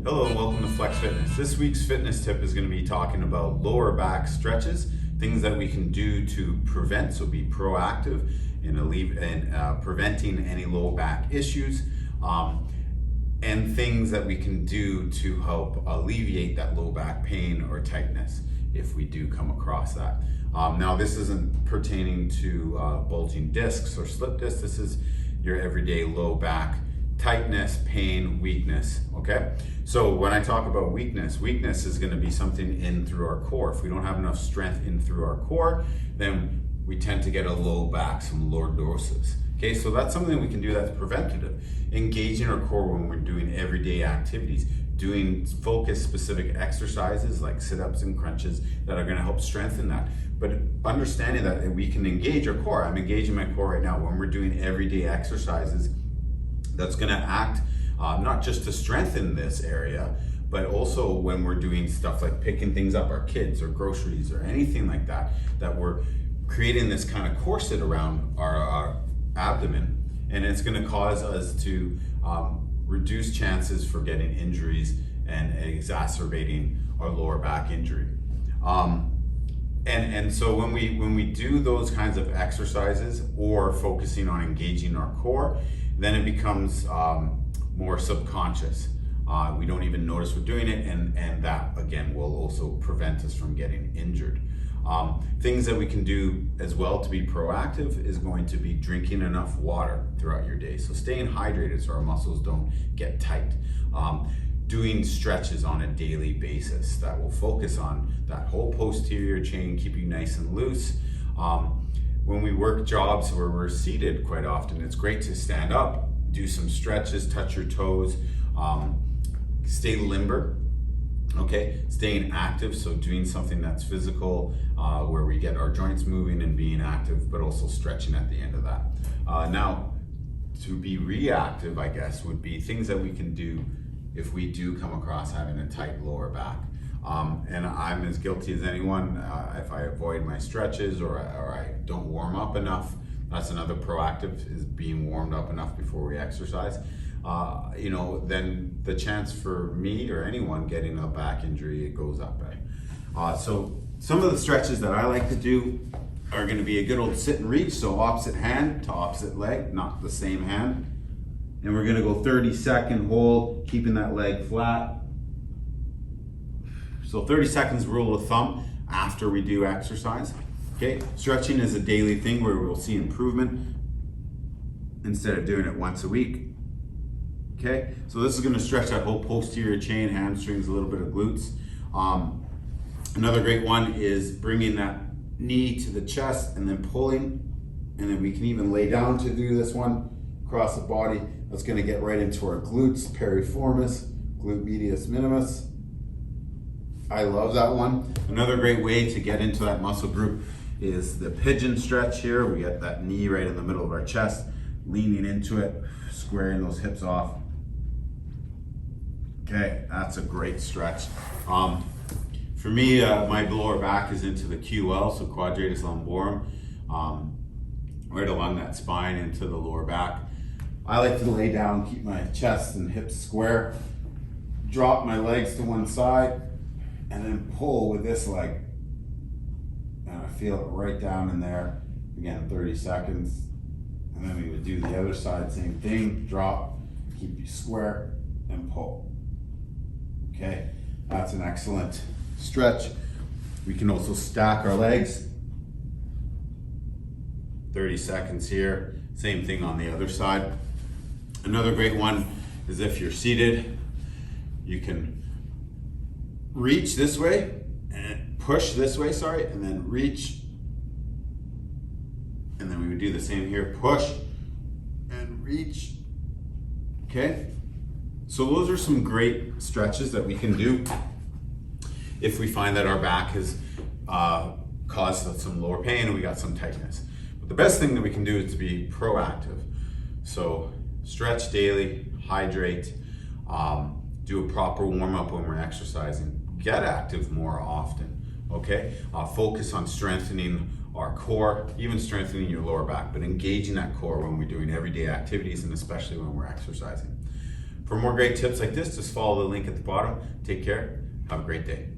Hello and welcome to Flex Fitness. This week's fitness tip is going to be talking about lower back stretches, things that we can do to prevent, so be proactive in preventing any lower back issues, and things that we can do to help alleviate that low back pain or tightness if we do come across that. Now this isn't pertaining to bulging discs or slip discs. This is your everyday low back tightness, pain, weakness, okay? So when I talk about weakness is gonna be something in through our core. If we don't have enough strength in through our core, then we tend to get a low back, some lordosis. Okay, so that's something we can do that's preventative. Engaging our core when we're doing everyday activities, doing focus specific exercises like sit-ups and crunches that are gonna help strengthen that. But understanding that we can engage our core. I'm engaging my core right now when we're doing everyday exercises that's gonna act not just to strengthen this area, but also when we're doing stuff like picking things up, our kids or groceries or anything like that, that we're creating this kind of corset around our abdomen, and it's gonna cause us to reduce chances for getting injuries and exacerbating our lower back injury. And so when we do those kinds of exercises or focusing on engaging our core, then it becomes more subconscious. We don't even notice we're doing it, and that again will also prevent us from getting injured. Things that we can do as well to be proactive is going to be drinking enough water throughout your day. So staying hydrated so our muscles don't get tight. Doing stretches on a daily basis that will focus on that whole posterior chain, keep you nice and loose. When we work jobs where we're seated quite often, it's great to stand up, do some stretches, touch your toes, stay limber, okay? Staying active, so doing something that's physical, where we get our joints moving and being active, but also stretching at the end of that. Now, to be reactive, I guess, would be things that we can do if we do come across having a tight lower back. And I'm as guilty as anyone. If I avoid my stretches or I don't warm up enough, that's another proactive, is being warmed up enough before we exercise. Then the chance for me or anyone getting a back injury, it goes up. So some of the stretches that I like to do are gonna be a good old sit and reach. So opposite hand to opposite leg, not the same hand. And we're gonna go 30-second hold, keeping that leg flat. So 30 seconds rule of thumb after we do exercise. Okay, stretching is a daily thing where we'll see improvement instead of doing it once a week. Okay, so this is gonna stretch that whole posterior chain, hamstrings, a little bit of glutes. Another great one is bringing that knee to the chest and then pulling, and then we can even lay down to do this one across the body. That's gonna get right into our glutes, piriformis, glute medius minimus. I love that one. Another great way to get into that muscle group is the pigeon stretch here. We get that knee right in the middle of our chest, leaning into it, squaring those hips off. Okay, that's a great stretch. For me, my lower back is into the QL, so quadratus lumborum, right along that spine into the lower back. I like to lay down, keep my chest and hips square, drop my legs to one side, and then pull with this leg. And I feel it right down in there. Again, 30 seconds. And then we would do the other side, same thing, drop, keep you square, and pull. Okay, that's an excellent stretch. We can also stack our legs. 30 seconds here, same thing on the other side. Another great one is if you're seated, you can reach this way and push this way, and then reach. And then we would do the same here, push and reach. Okay, so those are some great stretches that we can do if we find that our back has caused some lower pain and we got some tightness. But the best thing that we can do is to be proactive. So stretch daily, hydrate, do a proper warm up when we're exercising, get active more often, okay? Focus on strengthening our core, even strengthening your lower back, but engaging that core when we're doing everyday activities and especially when we're exercising. For more great tips like this, just follow the link at the bottom. Take care. Have a great day.